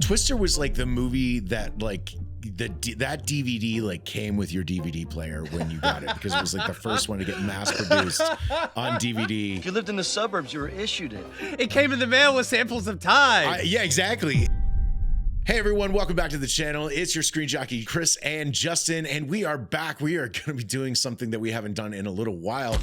Twister was like the movie that like that DVD like came with your DVD player when you got it, because it was like the first one to get mass produced on DVD. If you lived in the suburbs, you were issued it. It came in the mail with samples of time. Yeah, exactly. Hey everyone, welcome back to the channel. It's your Screen Jockey, Chris and Justin, and we are back. We are going to be doing something that we haven't done in a little while,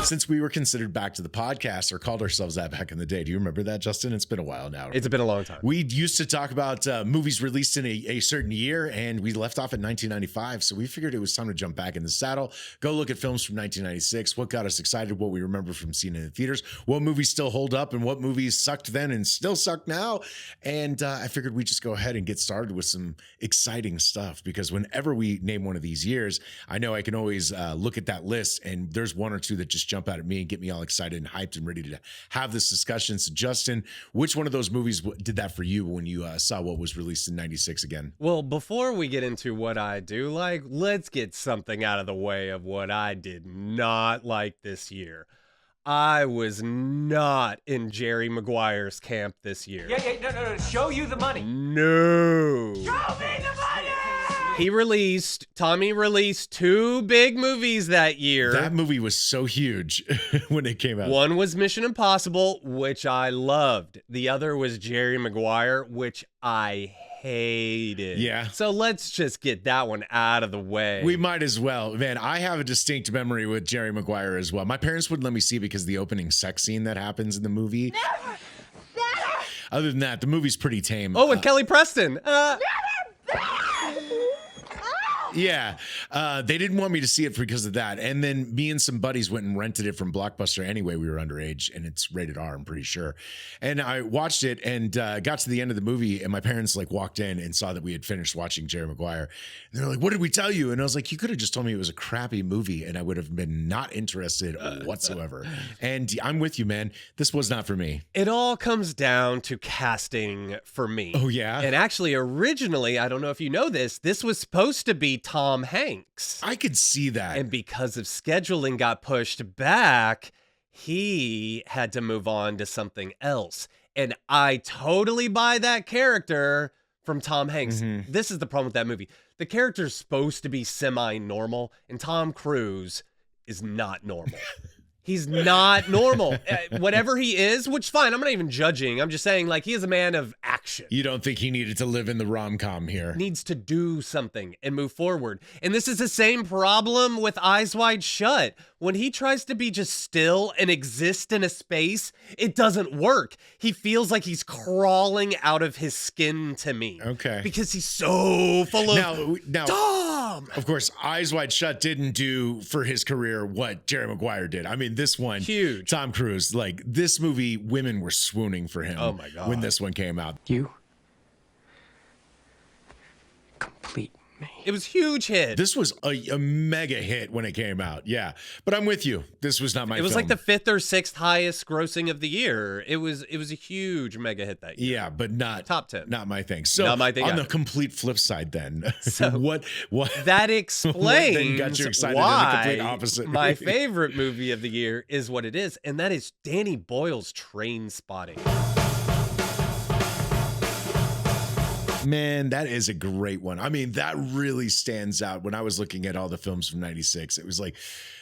since we were considered back to the podcast, or called ourselves that back in the day. Do you remember that, Justin? It's been a while now. It's been a long time. We used to talk about movies released in a certain year, and we left off at 1995. So we figured it was time to jump back in the saddle, go look at films from 1996, what got us excited, what we remember from seeing in the theaters, what movies still hold up, and what movies sucked then and still suck now. And I figured we'd just go ahead and get started with some exciting stuff, because whenever we name one of these years, I know I can always look at that list, and there's one or two that just jump out at me and get me all excited and hyped and ready to have this discussion. So Justin, which one of those movies did that for you when you saw what was released in 96 again? Well, before we get into what I do like, let's get something out of the way of what I did not like this year. I was not in Jerry Maguire's camp this year. No. Show you the money. No. Show me the money! Tommy released two big movies that year. That movie was so huge when it came out. One was Mission Impossible, which I loved. The other was Jerry Maguire, which I hated. Yeah. So let's just get that one out of the way. We might as well. Man, I have a distinct memory with Jerry Maguire as well. My parents wouldn't let me see because of the opening sex scene that happens in the movie. Never! Other than that, the movie's pretty tame. Oh, with Kelly Preston. Yeah, they didn't want me to see it because of that. And then me and some buddies went and rented it from Blockbuster anyway. We were underage, and it's rated R, I'm pretty sure. And I watched it and got to the end of the movie, and my parents like walked in and saw that we had finished watching Jerry Maguire. And they're like, "What did we tell you?" And I was like, "You could have just told me it was a crappy movie, and I would have been not interested whatsoever." And I'm with you, man. This was not for me. It all comes down to casting for me. Oh, yeah? And actually, originally, I don't know if you know this was supposed to be Tom Hanks. I could see that. And because of scheduling got pushed back, he had to move on to something else. And I totally buy that character from Tom Hanks. Mm-hmm. This is the problem with that movie. The character's supposed to be semi-normal, and Tom Cruise is not normal. He's not normal. Whatever he is, which fine, I'm not even judging. I'm just saying, like, he is a man of action. You don't think he needed to live in the rom-com here? Needs to do something and move forward. And this is the same problem with Eyes Wide Shut. When he tries to be just still and exist in a space, it doesn't work. He feels like he's crawling out of his skin to me. Okay. Because he's so full of now, Tom. Of course, Eyes Wide Shut didn't do for his career what Jerry Maguire did. I mean, this one, huge. Tom Cruise, like this movie, women were swooning for him. Oh my God. When this one came out. You complete me. It was a huge hit. This was a mega hit when it came out. Yeah. But I'm with you. This was not my It was film. like the 5th or 6th highest grossing of the year. It was a huge mega hit that year. Yeah, but not Top 10. Not my thing. So Not my thing on either. the complete flip side then, So what that explains then got you excited in the why complete opposite my movie? favorite movie of the year is what it is, and that is Danny Boyle's Trainspotting. Man, that is a great one. I mean, that really stands out. When I was looking at all the films from 96, it was like,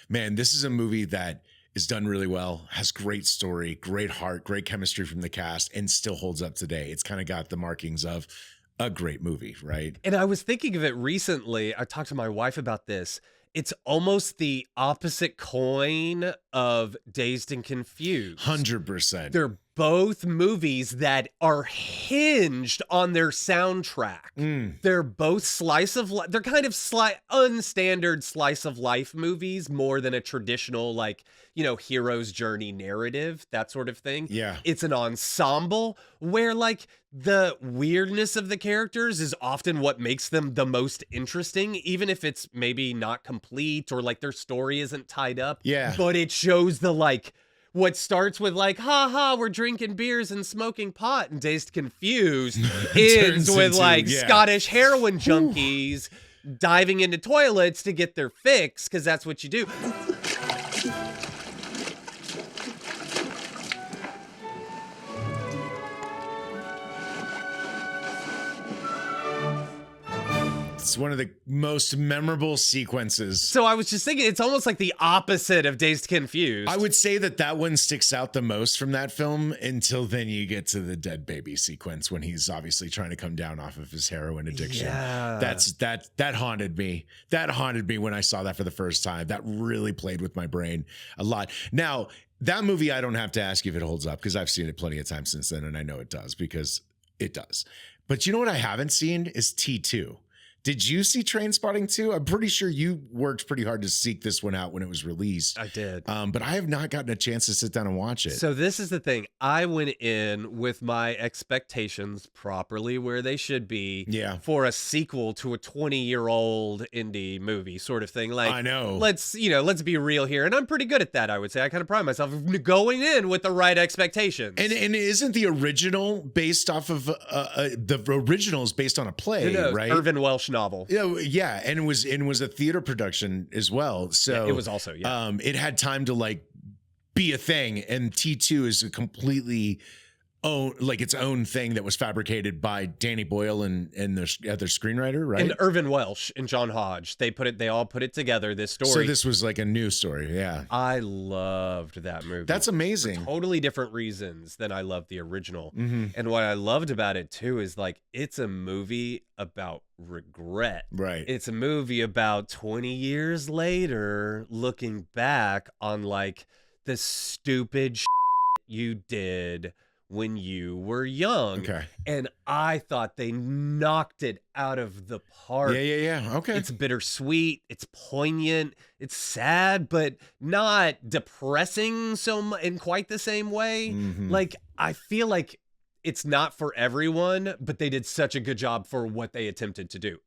man, this is a movie that is done really well, has great story, great heart, great chemistry from the cast, and still holds up today. It's kind of got the markings of a great movie, right? And I was thinking of it recently. I talked to my wife about this. It's almost the opposite coin of Dazed and Confused. 100%. They're both movies that are hinged on their soundtrack. They're both slice of life. They're kind of unstandard slice of life movies more than a traditional, like, you know, hero's journey narrative, that sort of thing. Yeah. It's an ensemble where, like, the weirdness of the characters is often what makes them the most interesting, even if it's maybe not complete or like their story isn't tied up. Yeah. But it shows the, like, what starts with like, ha ha, we're drinking beers and smoking pot and Dazed Confused ends with into, like yeah. Scottish heroin junkies diving into toilets to get their fix, because that's what you do. It's one of the most memorable sequences. So I was just thinking, it's almost like the opposite of Dazed Confused. I would say that one sticks out the most from that film until then you get to the dead baby sequence when he's obviously trying to come down off of his heroin addiction. Yeah. That haunted me. That haunted me when I saw that for the first time. That really played with my brain a lot. Now, that movie, I don't have to ask you if it holds up because I've seen it plenty of times since then, and I know it does because it does. But you know what I haven't seen is T2. Did you see Trainspotting 2? I'm pretty sure you worked pretty hard to seek this one out when it was released. I did. But I have not gotten a chance to sit down and watch it. So this is the thing. I went in with my expectations properly where they should be for a sequel to a 20-year-old indie movie sort of thing. Like, I know. Let's be real here. And I'm pretty good at that, I would say. I kind of pride myself of going in with the right expectations. And isn't the original based off of the original is based on a play, right? Irvin Welsh novel. Yeah, and it was a theater production as well. So yeah, it was also it had time to like be a thing, and T2 is a completely its own thing that was fabricated by Danny Boyle and their screenwriter, right? And Irvin Welsh and John Hodge. They all put it together, this story. So this was like a new story, yeah. I loved that movie. That's amazing. For totally different reasons than I loved the original. Mm-hmm. And what I loved about it too is like it's a movie about regret. Right. It's a movie about 20 years later looking back on like the stupid you did when you were young. Okay. And I thought they knocked it out of the park. Yeah. Okay. It's bittersweet. It's poignant. It's sad, but not depressing in quite the same way. Mm-hmm. Like, I feel like it's not for everyone, but they did such a good job for what they attempted to do.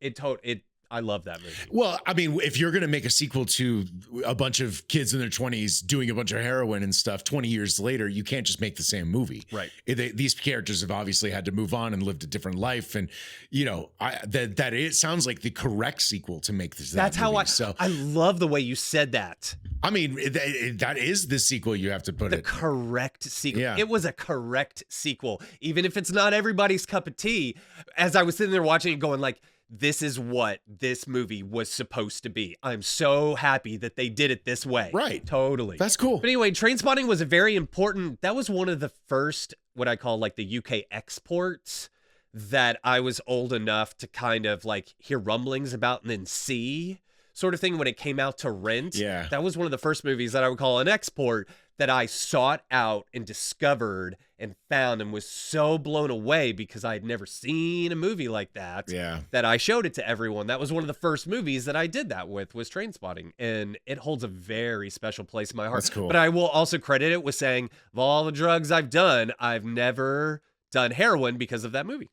I love that movie. Well, I mean, if you're going to make a sequel to a bunch of kids in their 20s doing a bunch of heroin and stuff 20 years later, you can't just make the same movie. Right. These characters have obviously had to move on and lived a different life. And, that it sounds like the correct sequel to make this. That's how I love the way you said that. I mean, that is the sequel you have to put the it. correct sequel. Yeah. It was a correct sequel. Even if it's not everybody's cup of tea, as I was sitting there watching it going like, this is what this movie was supposed to be. I'm so happy that they did it this way. Right. Totally. That's cool. But anyway, Trainspotting was that was one of the first, what I call like the UK exports that I was old enough to kind of like hear rumblings about and then see sort of thing when it came out to rent. Yeah. That was one of the first movies that I would call an export that I sought out and discovered and found and was so blown away because I had never seen a movie like that. Yeah. That I showed it to everyone. That was one of the first movies that I did that with, was Trainspotting. And it holds a very special place in my heart. That's cool. But I will also credit it with saying, of all the drugs I've done, I've never done heroin because of that movie.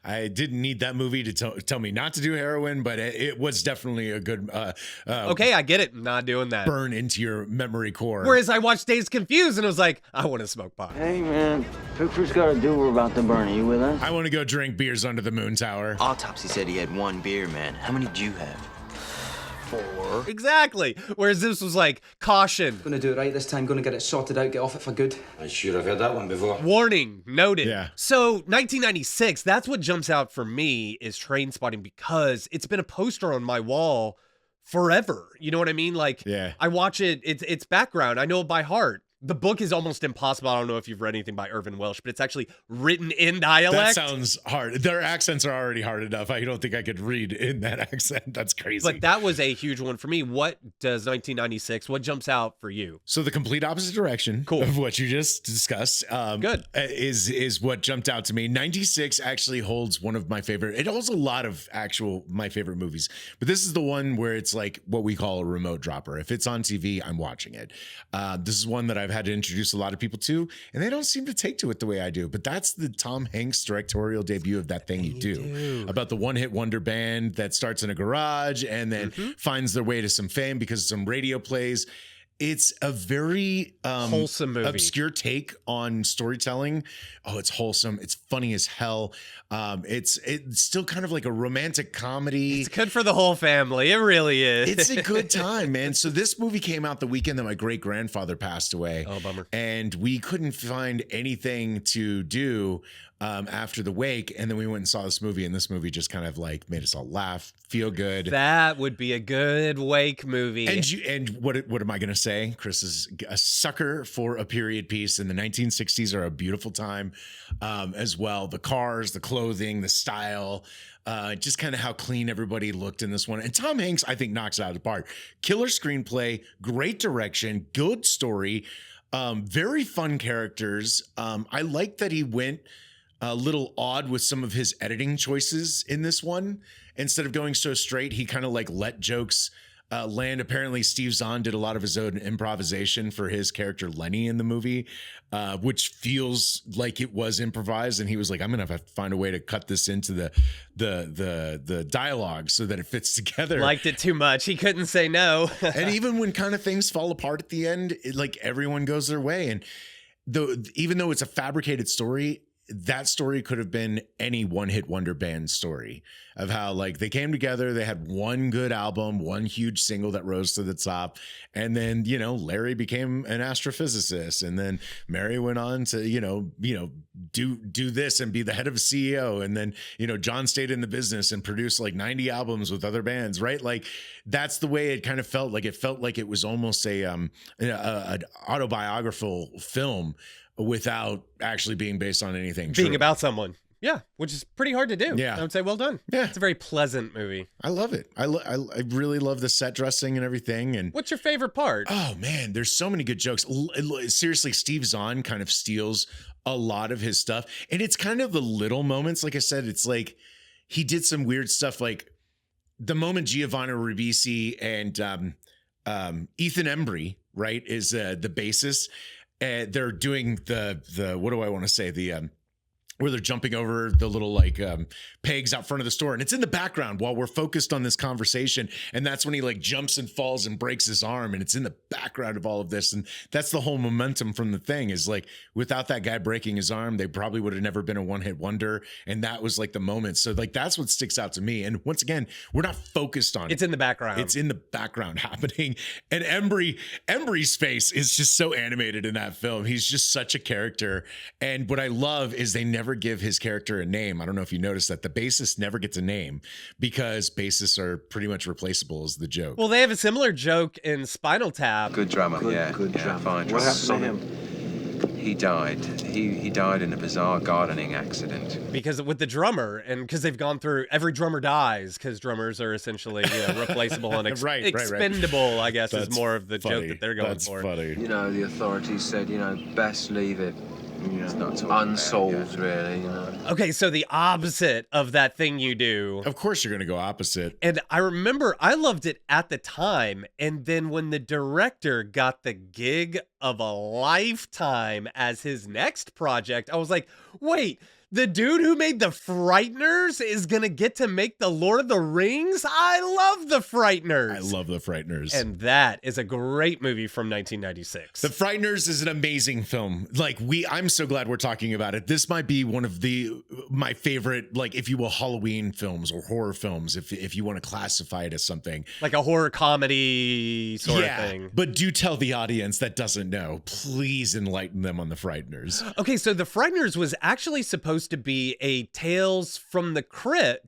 I didn't need that movie to tell me not to do heroin, but it was definitely a good okay, I get it. Not doing that. burn into your memory core. Whereas I watched Dazed Confused and it was like, I want to smoke pot. Hey, man. Hooper's got a doer about the burn. Are you with us? I want to go drink beers under the moon tower. Autopsy said he had one beer, man. How many did you have? 4. Exactly. Whereas this was like, caution. Gonna do it right this time, gonna get it sorted out, get off it for good. I'm sure I've heard that one before. Warning, noted. Yeah. So 1996, that's what jumps out for me is Trainspotting because it's been a poster on my wall forever. You know what I mean? Like, Yeah. I watch it, it's background. I know it by heart. The book is almost impossible. I don't know if you've read anything by Irvin Welsh, but it's actually written in dialect. That sounds hard. Their accents are already hard enough. I don't think I could read in that accent. That's crazy. But that was a huge one for me. What does 1996, what jumps out for you? So the complete opposite direction of what you just discussed Good. is what jumped out to me. 96 actually holds one of my favorite. It holds a lot of my favorite movies, but this is the one where it's like what we call a remote dropper. If it's on TV, I'm watching it. This is one that I've had to introduce a lot of people to, and they don't seem to take to it the way I do. But that's the Tom Hanks directorial debut of That Thing You Do, about the one-hit wonder band that starts in a garage and then finds their way to some fame because of some radio plays. It's a very wholesome movie. Obscure take on storytelling. Oh, it's wholesome. It's funny as hell. It's still kind of like a romantic comedy. It's good for the whole family. It really is. It's a good time, man. So this movie came out the weekend that my great grandfather passed away. Oh, bummer. And we couldn't find anything to do after the wake, and then we went and saw this movie, and this movie just kind of like made us all laugh, feel good. That would be a good wake movie. And what am I going to say? Chris is a sucker for a period piece, and the 1960s are a beautiful time as well. The cars, the clothing, the style, just kind of how clean everybody looked in this one. And Tom Hanks, I think, knocks it out of the park. Killer screenplay, great direction, good story, very fun characters. I like that he went a little odd with some of his editing choices in this one. Instead of going so straight, he kind of like let jokes land. Apparently, Steve Zahn did a lot of his own improvisation for his character Lenny in the movie, which feels like it was improvised. And he was like, "I'm gonna have to find a way to cut this into the dialogue so that it fits together." Liked it too much. He couldn't say no. And even when kind of things fall apart at the end, like everyone goes their way. And even though it's a fabricated story, that story could have been any one-hit wonder band story of how like they came together, they had one good album, one huge single that rose to the top, and then Larry became an astrophysicist, and then Mary went on to do this and be the head of a CEO, and then John stayed in the business and produced like 90 albums with other bands, right? Like that's the way it kind of felt. Like it felt like it was almost an autobiographical film without actually being based on anything Being true. about someone. Yeah, which is pretty hard to do. Yeah. I would say well done. Yeah. It's a very pleasant movie. I love it. I really love the set dressing and everything. And What's your favorite part? oh man, there's so many good jokes. Seriously, Steve Zahn kind of steals a lot of his stuff. And it's kind of the little moments. Like I said, it's like he did some weird stuff. Like the moment Giovanni Ribisi and Ethan Embry, right, is the bassist. They're doing the what do I want to say, where they're jumping over the little like pegs out front of the store, and it's in the background while we're focused on this conversation, and that's when he like jumps and falls and breaks his arm, and it's in the background of all of this. And that's the whole momentum from the thing, is like without that guy breaking his arm, they probably would have never been a one-hit wonder, and that was like the moment. So like that's what sticks out to me. And once again, we're not focused on it. It's in the background. It's in the background happening. And Embry's face is just so animated in that film. He's just such a character. And what I love is they never give his character a name. I don't know if you noticed that the bassist never gets a name, because bassists are pretty much replaceable as the joke. Well, they have a similar joke in Spinal Tap. Good drummer, Good drummer. fine What drummer. happened to him? He died. He died in a bizarre gardening accident. Because with the drummer, and because they've gone through, every drummer dies because drummers are essentially replaceable and Right. expendable, I guess, is That's more of the funny. joke that they're going That's for. funny. The authorities said, best leave it It's not talking about, unsolved, really, Okay, so the opposite of that thing you do. Of course you're going to go opposite. And I remember I loved it at the time. And then when the director got the gig of a lifetime as his next project, I was like, wait, the dude who made the Frighteners is going to get to make the Lord of the Rings? I love the Frighteners. I love the Frighteners. And that is a great movie from 1996. The Frighteners is an amazing film. Like I'm so glad we're talking about it. This might be one of my favorite, like if you will, Halloween films or horror films, if you want to classify it as something. Like a horror comedy sort of thing. But do tell the audience that doesn't know. Please enlighten them on the Frighteners. Okay, so the Frighteners was actually supposed to be a Tales from the Crypt,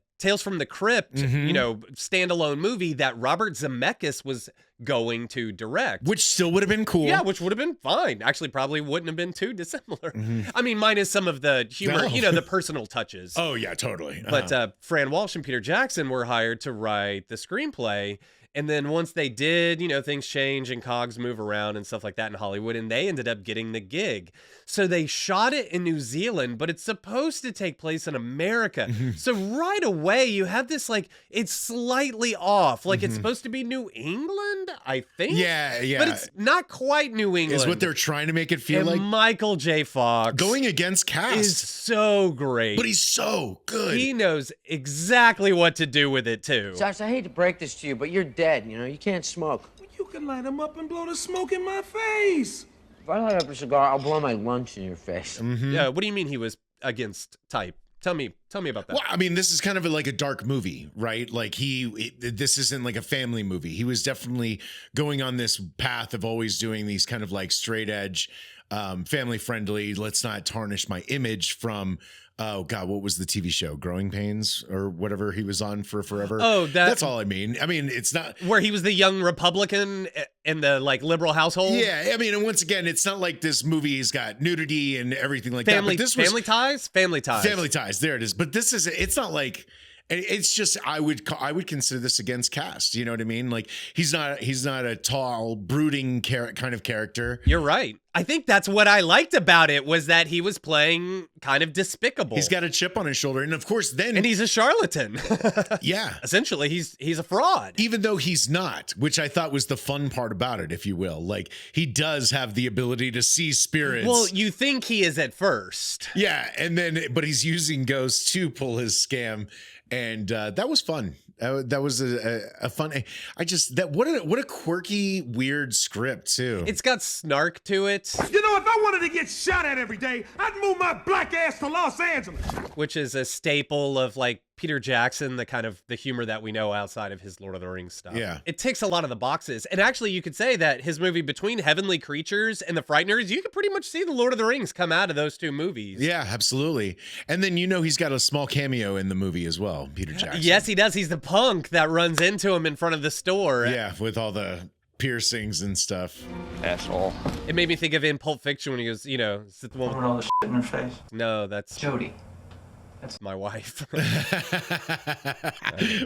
standalone movie that Robert Zemeckis was going to direct. Which still would have been cool. Yeah, which would have been fine. Actually, probably wouldn't have been too dissimilar. I mean, minus some of the humor, No. the personal touches. Oh, yeah, totally. But Fran Walsh and Peter Jackson were hired to write the screenplay. And then once they did, things change and cogs move around and stuff like that in Hollywood, and they ended up getting the gig. So they shot it in New Zealand, but it's supposed to take place in America. So right away, you have this, it's slightly off. It's supposed to be New England, I think. Yeah. But it's not quite New England. Is what they're trying to make it feel and like. Michael J. Fox Going against cast. is so great. But he's so good. He knows exactly what to do with it, too. Josh, I hate to break this to you, but you're dead, you can't smoke. You can light them up and blow the smoke in my face. If I light up a cigar, I'll blow my lunch in your face. Yeah, what do you mean he was against type? Tell me about that. Well, I mean, this is kind of like a dark movie, right? Like this isn't like a family movie. He was definitely going on this path of always doing these kind of like straight edge, family friendly, let's not tarnish my image from Oh God, what was the TV show? Growing Pains or whatever he was on for forever. Oh, that's all I mean. I mean, it's not where he was the young Republican in the like liberal household. Yeah, I mean, and once again, it's not like this movie's got nudity and everything like Family, that. But this Family Ties. Family Ties. There it is. But this is. It's not like. It's just I would consider this against cast. You know what I mean? Like he's not a tall, brooding kind of character. You're right. I think that's what I liked about it was that he was playing kind of despicable. He's got a chip on his shoulder, and of course, then he's a charlatan. Yeah, essentially, he's a fraud. Even though he's not, which I thought was the fun part about it, if you will. Like he does have the ability to see spirits. Well, you think he is at first. Yeah, and then but he's using ghosts to pull his scam. And that was fun. That was a fun. What a quirky, weird script too. It's got snark to it. You know, if I wanted to get shot at every day, I'd move my black ass to Los Angeles. Which is a staple of like Peter Jackson, the humor that we know outside of his Lord of the Rings stuff. Yeah. It ticks a lot of the boxes. And actually, you could say that his movie between Heavenly Creatures and The Frighteners, you could pretty much see the Lord of the Rings come out of those two movies. Yeah, absolutely. And then he's got a small cameo in the movie as well, Peter Jackson. Yes, he does. He's the punk that runs into him in front of the store. Yeah, with all the piercings and stuff. Asshole. It made me think of in Pulp Fiction when he goes, is it the one With all the shit in her face. No, that's Jody. That's my wife.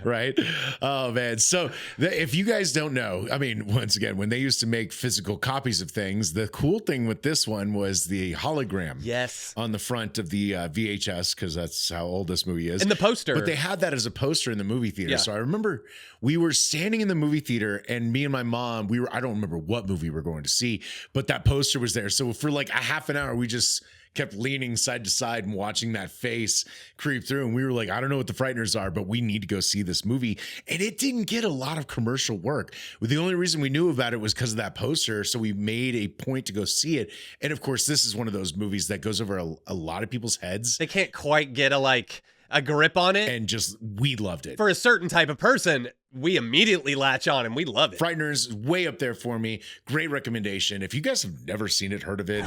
Right? Oh, man. So if you guys don't know, I mean, once again, when they used to make physical copies of things, the cool thing with this one was the hologram. Yes. On the front of the VHS, because that's how old this movie is. And the poster. But they had that as a poster in the movie theater. Yeah. So I remember we were standing in the movie theater and me and my mom, I don't remember what movie we were going to see, but that poster was there. So for like a half an hour, we just kept leaning side to side and watching that face creep through. And we were like, I don't know what the Frighteners are, but we need to go see this movie. And it didn't get a lot of commercial work. The only reason we knew about it was because of that poster. So we made a point to go see it. And of course, this is one of those movies that goes over a lot of people's heads. They can't quite get a grip on it. And we loved it. For a certain type of person, we immediately latch on and we love it. Frighteners, way up there for me. Great recommendation. If you guys have never seen it, heard of it,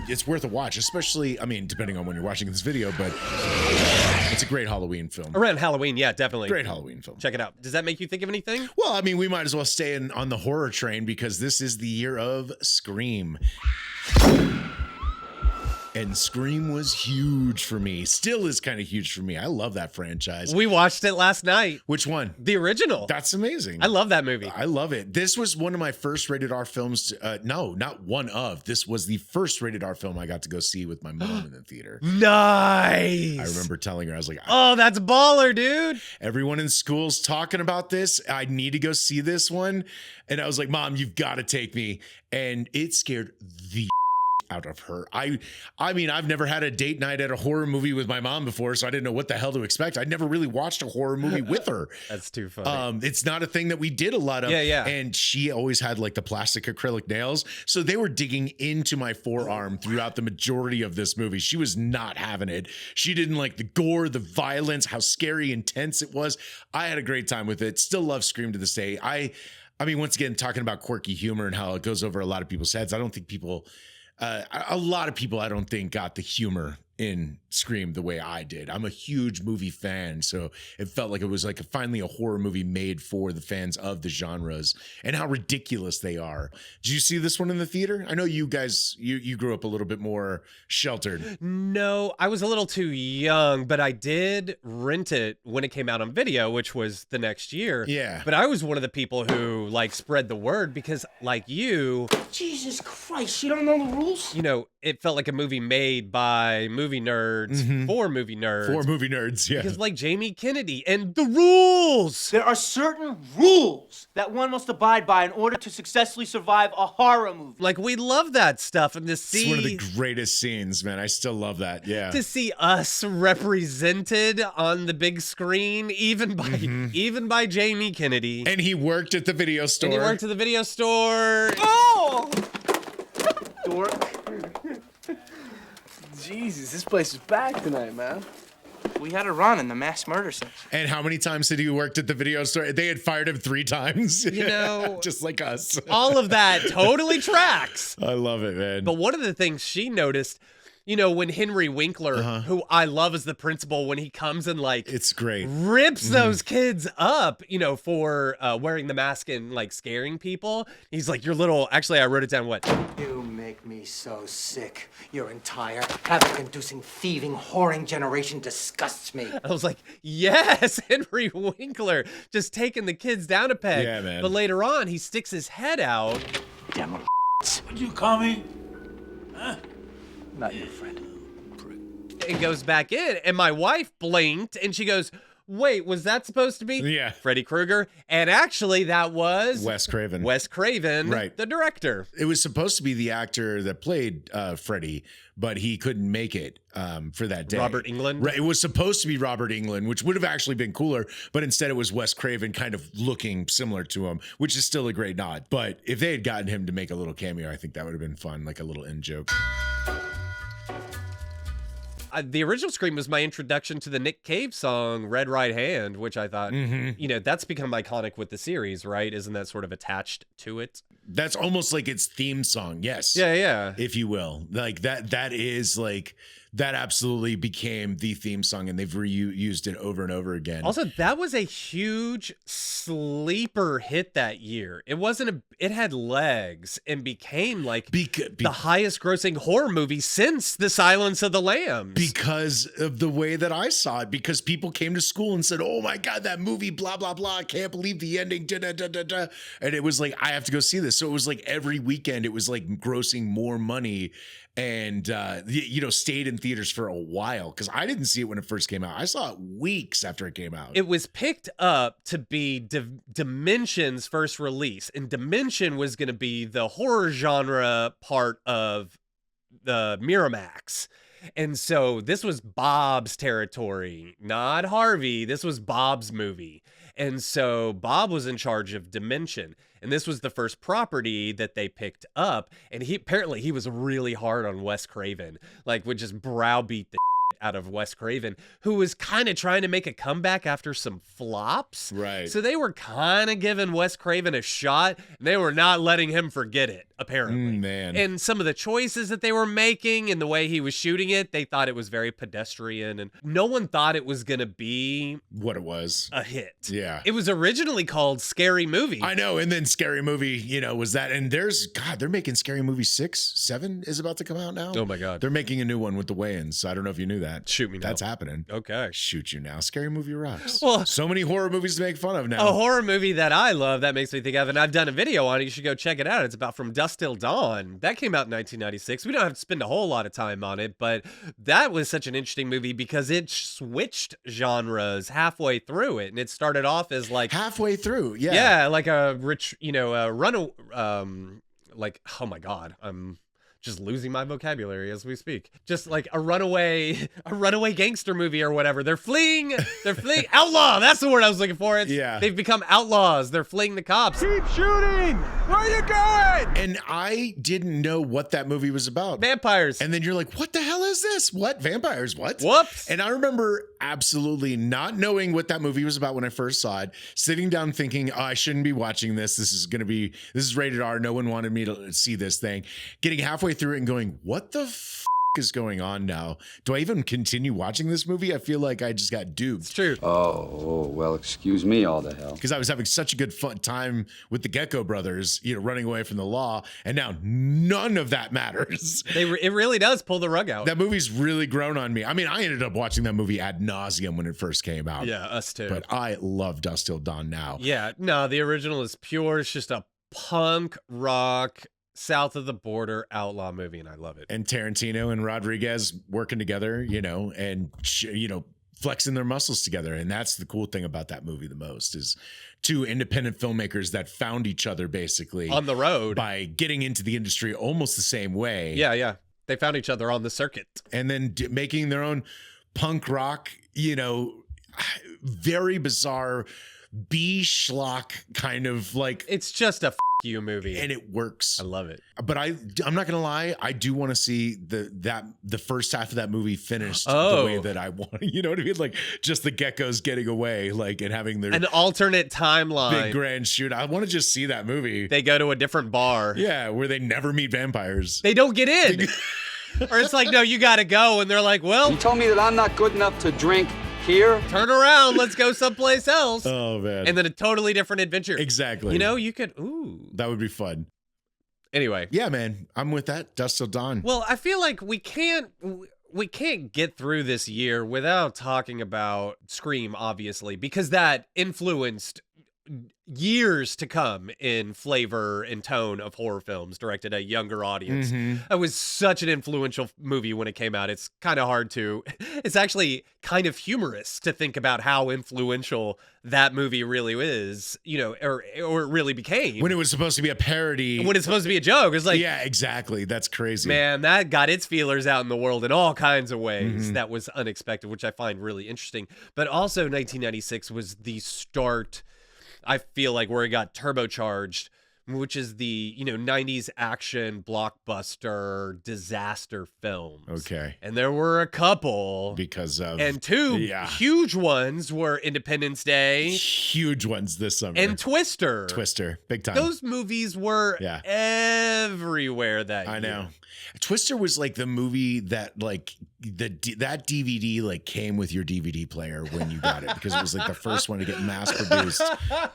it's worth a watch, especially, I mean, depending on when you're watching this video, but it's a great Halloween film. Around Halloween, yeah, definitely. Great Halloween film. Check it out. Does that make you think of anything? Well, I mean, we might as well stay on the horror train because this is the year of Scream. And Scream was huge for me. Still is kind of huge for me. I love that franchise. We watched it last night. Which one? The original. That's amazing. I love that movie. I love it. This was one of my first rated R films. No, not one of. This was the first rated R film I got to go see with my mom in the theater. Nice. I remember telling her, I was like, oh, that's baller, dude. Everyone in school's talking about this. I need to go see this one. And I was like, Mom, you've got to take me. And it scared the out of her. I mean, I've never had a date night at a horror movie with my mom before, so I didn't know what the hell to expect. I'd never really watched a horror movie with her. That's too funny. It's not a thing that we did a lot of. Yeah. And she always had like the plastic acrylic nails. So they were digging into my forearm throughout the majority of this movie. She was not having it. She didn't like the gore, the violence, how scary, intense it was. I had a great time with it. Still love Scream to this day. I mean, once again, talking about quirky humor and how it goes over a lot of people's heads. I don't think a lot of people, I don't think, got the humor in Scream the way I did. I'm a huge movie fan, so it felt like it was like finally a horror movie made for the fans of the genres and how ridiculous they are. Did you see this one in the theater? I know you guys, you grew up a little bit more sheltered. No, I was a little too young, but I did rent it when it came out on video, which was the next year. Yeah. But I was one of the people who like spread the word because like you, Jesus Christ, you don't know the rules? it felt like a movie made by movie nerds for movie nerds. For movie nerds, yeah. Because like Jamie Kennedy and the rules. There are certain rules that one must abide by in order to successfully survive a horror movie. Like we love that stuff and to see It's one of the greatest scenes, man. I still love that. Yeah. to see us represented on the big screen, even by Jamie Kennedy. And he worked at the video store. And he worked at the video store. Oh! Dork. Jesus, this place is packed tonight, man. We had a run in the mass murder section. And how many times did he worked at the video store? They had fired him 3 times. Just like us. All of that totally tracks. I love it, man. But one of the things she noticed, You know, when Henry Winkler, who I love as the principal, when he comes and like it's great, rips those kids up, you know, for wearing the mask and like scaring people. He's like, your little, actually, I wrote it down. What? You make me so sick. Your entire havoc-inducing, thieving, whoring generation disgusts me. I was like, yes, Henry Winkler, just taking the kids down a peg. Yeah, man. But later on, he sticks his head out. Damn it. What'd you call me? Huh? Not your friend. And goes back in. And my wife blinked and she goes, wait, was that supposed to be Freddy Krueger? And actually, that was Wes Craven. Wes Craven, right, the director. It was supposed to be the actor that played Freddy, but he couldn't make it for that day. Robert Englund? Right. It was supposed to be Robert Englund, which would have actually been cooler, but instead it was Wes Craven kind of looking similar to him, which is still a great nod. But if they had gotten him to make a little cameo, I think that would have been fun, like a little in joke. The original Scream was my introduction to the Nick Cave song Red Right Hand, which I thought, you know, that's become iconic with the series, right? Isn't that sort of attached to it? That's almost like its theme song. Yes. Yeah, yeah. If you will. Like that is like, that absolutely became the theme song, and they've reused it over and over again. Also, that was a huge sleeper hit that year. It wasn't it had legs and became like the highest grossing horror movie since The Silence of the Lambs. Because of the way that I saw it, because people came to school and said, oh my God, that movie, blah, blah, blah. I can't believe the ending. Da, da, da, da, da. And it was like, I have to go see this. So it was like every weekend, it was like grossing more money, and you know, stayed in theaters for a while, because I didn't see it when it first came out. I saw it weeks after it came out. It was picked up to be Dimension's first release, and Dimension was going to be the horror genre part of the Miramax. And so this was Bob's territory, not Harvey. This was Bob's movie. And so Bob was in charge of Dimension. And this was the first property that they picked up. And he was really hard on Wes Craven, like would just browbeat the out of Wes Craven, who was kind of trying to make a comeback after some flops. Right. So they were kind of giving Wes Craven a shot, and they were not letting him forget it, apparently. Man. And some of the choices that they were making and the way he was shooting it, they thought it was very pedestrian, and no one thought it was going to be what it was. A hit. Yeah. It was originally called Scary Movie. I know. And then Scary Movie, you know, was that. And they're making Scary Movie 6, 7 is about to come out now. Oh my God. They're making a new one with the Wayans. So I don't know if you knew that. Shoot me now. That's happening. Okay. Shoot you now. Scary Movie rocks. Well, so many horror movies to make fun of now. A horror movie that I love that makes me think of, and I've done a video on it. You should go check it out. It's about From Dusk Till Dawn. That came out in 1996. We don't have to spend a whole lot of time on it, but that was such an interesting movie because it switched genres halfway through it, and it started off as like halfway through, yeah, like a rich, you know, like, oh my God, I'm just losing my vocabulary as we speak. Just like a runaway gangster movie or whatever. They're fleeing outlaw. That's the word I was looking for. They've become outlaws. They're fleeing the cops. Keep shooting. Where are you going? And I didn't know what that movie was about. Vampires. And then you're like, what the hell is this? What? Vampires? What? Whoops. And I remember absolutely not knowing what that movie was about when I first saw it, sitting down thinking, oh, I shouldn't be watching this. This is rated R. No one wanted me to see this thing. Getting halfway through it and going, what the is going on now? Do I even continue watching this movie? I feel like I just got duped. It's true. Oh, well, excuse me, all the hell. Because I was having such a good fun time with the Gecko brothers, you know, running away from the law, and now none of that matters. It really does pull the rug out. That movie's really grown on me. I mean, I ended up watching that movie ad nauseum when it first came out. Yeah, us too. But I love Dusk Till Dawn now. Yeah, no, the original is pure. It's just a punk rock south of the border outlaw movie, and I love it. And Tarantino and Rodriguez working together, you know, and flexing their muscles together. And that's the cool thing about that movie the most, is two independent filmmakers that found each other basically on the road by getting into the industry almost the same way. Yeah. They found each other on the circuit. And then making their own punk rock, you know, very bizarre B-schlock kind of like. It's just a you movie, and it works. I love it. But I'm not gonna lie, I do want to see the first half of that movie finished the way that I want. You know what I mean? Like just the geckos getting away, like, and having their an alternate timeline, big grand shoot. I want to just see that movie. They go to a different bar, yeah, where they never meet vampires. They don't get in. Or it's like, no, you got to go. And they're like, well, You told me that I'm not good enough to drink here? turn around. Let's go someplace else. Oh, man. And then a totally different adventure. Exactly. You know, you could, ooh. That would be fun. Anyway. Yeah, man. I'm with that. Dusk Till Dawn. Well, I feel like we can't get through this year without talking about Scream, obviously, because that influenced years to come in flavor and tone of horror films directed at a younger audience. It was such an influential movie when it came out. It's kind of hard to, it's actually kind of humorous to think about how influential that movie really is, you know, or it really became. When it was supposed to be a parody. When it's supposed to be a joke. It's like, yeah, exactly. That's crazy. man, that got its feelers out in the world in all kinds of ways. That was unexpected, which I find really interesting. But also 1996 was the start, I feel like, where it got turbocharged, which is the, you know, 90s action blockbuster disaster films. Okay. And there were a couple. Because of. And two huge ones were Independence Day. Huge ones this summer. And Twister. Twister. Big time. Those movies were everywhere that year. I know. Twister was like the movie that like that DVD like came with your DVD player when you got it, because it was like the first one to get mass produced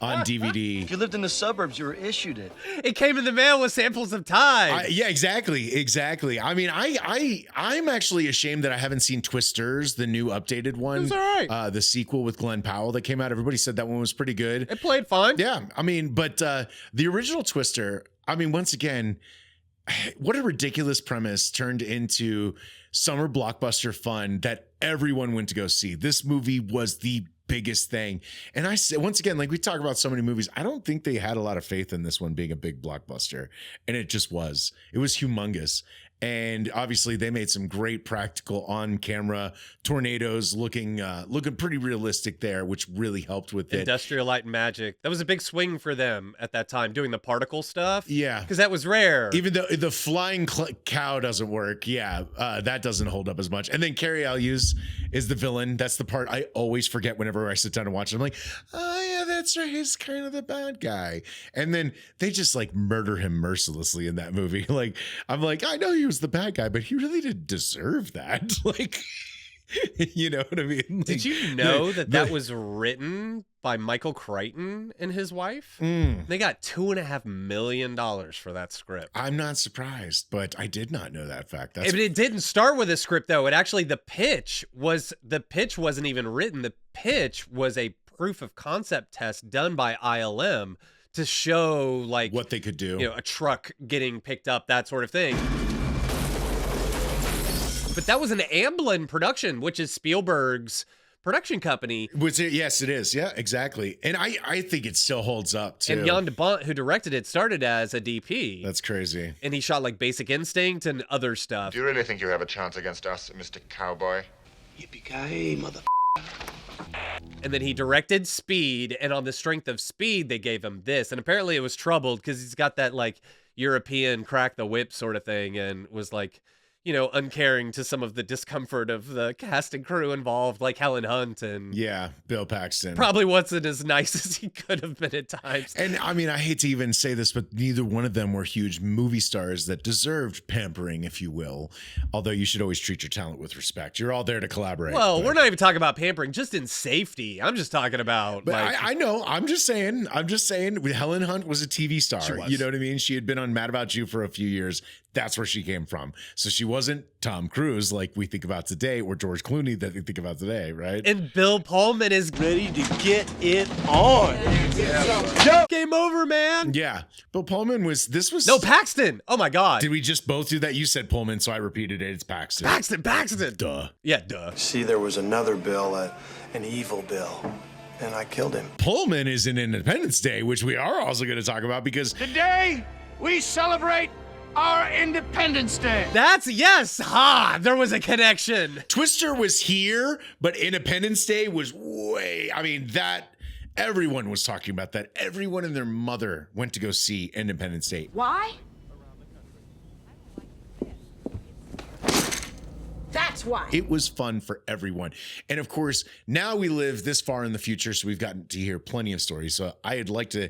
on DVD. If you lived in the suburbs, you were issued it. It came in the mail with samples of Tide. Yeah, exactly. I mean, I'm actually ashamed that I haven't seen Twisters, the new updated one. It's all right. The sequel with Glenn Powell that came out. Everybody said that one was pretty good. It played fine. Yeah, I mean, but the original Twister, I mean, once again, what a ridiculous premise turned into summer blockbuster fun that everyone went to go see. This movie was the biggest thing. And I say, once again, like we talk about so many movies, I don't think they had a lot of faith in this one being a big blockbuster. And it just was. It was humongous. And obviously they made some great practical on-camera tornadoes looking pretty realistic there, which really helped with it. Industrial Light and Magic. That was a big swing for them at that time, doing the particle stuff. Yeah. Because that was rare. Even though the flying cow doesn't work. Yeah, that doesn't hold up as much. And then Carrie Elwes is the villain. That's the part I always forget whenever I sit down and watch it. I'm like, oh yeah, that's right. He's kind of the bad guy. And then they just like murder him mercilessly in that movie. Like, I'm like, I know he was the bad guy, but he really didn't deserve that. Like, you know what I mean? Did you know that was written by Michael Crichton and his wife? They got $2.5 million for that script. I'm not surprised, but I did not know that fact. But it didn't start with a script, though. It actually, the pitch wasn't even written. The pitch was a proof of concept test done by ILM to show like what they could do. You know, a truck getting picked up, that sort of thing. But that was an Amblin production, which is Spielberg's production company. Yes, it is. Yeah, exactly. And I think it still holds up, too. And Jan de Bont, who directed it, started as a DP. That's crazy. And he shot like Basic Instinct and other stuff. Do you really think you have a chance against us, Mr. Cowboy? Yippee-ki-yay, mother. And then he directed Speed, and on the strength of Speed, they gave him this. And apparently it was troubled because he's got that like European crack the whip sort of thing, and was like, you know, uncaring to some of the discomfort of the cast and crew involved, like Helen Hunt and Bill Paxton. Probably wasn't as nice as he could have been at times. And I mean, I hate to even say this, but neither one of them were huge movie stars that deserved pampering, if you will. Although you should always treat your talent with respect. You're all there to collaborate. Well, we're not even talking about pampering, just in safety. I'm just talking about. But like, I know. I'm just saying. Helen Hunt was a TV star. She was. You know what I mean? She had been on Mad About You for a few years. That's where she came from. So she wasn't Tom Cruise like we think about today, or George Clooney that we think about today, right? And Bill Pullman is ready to get it on. Yeah. Game over, man. Yeah. Bill Pullman was. No, Paxton. Oh my God. Did we just both do that? You said Pullman, so I repeated it. It's Paxton. Paxton. Duh. Yeah, duh. See, there was another Bill, an evil Bill, and I killed him. Pullman is in Independence Day, which we are also going to talk about because today we celebrate our Independence Day. Yes. There was a connection. Twister was here, but Independence Day was way. I mean, everyone was talking about that. Everyone and their mother went to go see Independence Day. Why? That's why. It was fun for everyone. And of course, now we live this far in the future, so we've gotten to hear plenty of stories. So I'd like to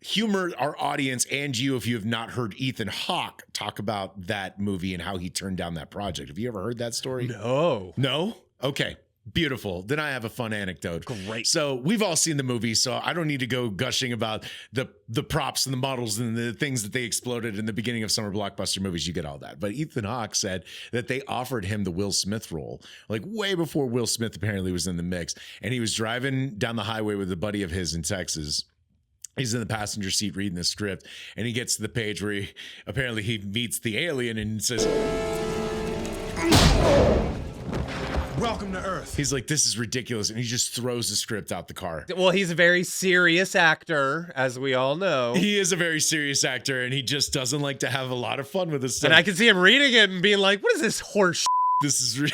humor our audience and you if you have not heard Ethan Hawke talk about that movie and how he turned down that project. Have you ever heard that story? No? Okay. Beautiful. Then I have a fun anecdote. Great. So we've all seen the movie, so I don't need to go gushing about the props and the models and the things that they exploded in the beginning of summer blockbuster movies. You get all that. But Ethan Hawke said that they offered him the Will Smith role, like way before Will Smith apparently was in the mix. And he was driving down the highway with a buddy of his in Texas. He's in the passenger seat reading the script, and he gets to the page where he meets the alien and says, "Welcome to Earth." He's like, "This is ridiculous," and he just throws the script out the car. Well, he's a very serious actor, as we all know. He is a very serious actor, and he just doesn't like to have a lot of fun with this stuff. And I can see him reading it and being like, "What is this horse?" This is,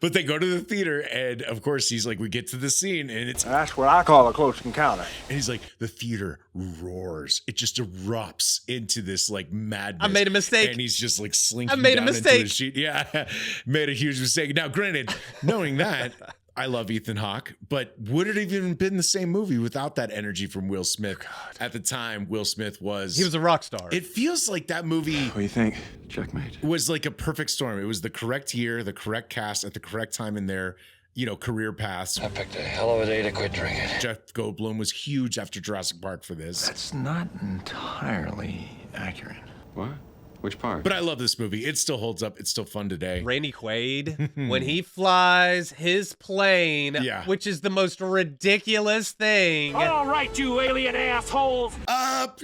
but they go to the theater, and of course he's like, we get to the scene, and That's what I call a close encounter. and he's like, the theater roars. It just erupts into this like madness. I made a mistake. and he's just like slinking. I made a down into mistake. the sheet. Yeah, made a huge mistake. Now, granted, knowing that. I love Ethan Hawke, but would it have even been the same movie without that energy from Will Smith? At the time, Will Smith was a rock star. It feels like that movie What do you think? Checkmate. was like a perfect storm. It was the correct year, the correct cast at the correct time in their, career paths. I picked a hell of a day to quit drinking. Jeff Goldblum was huge after Jurassic Park for this. That's not entirely accurate. What? Which part? But I love this movie. It still holds up. It's still fun today. Randy Quaid, when he flies his plane, which is the most ridiculous thing. All right, you alien assholes. Up,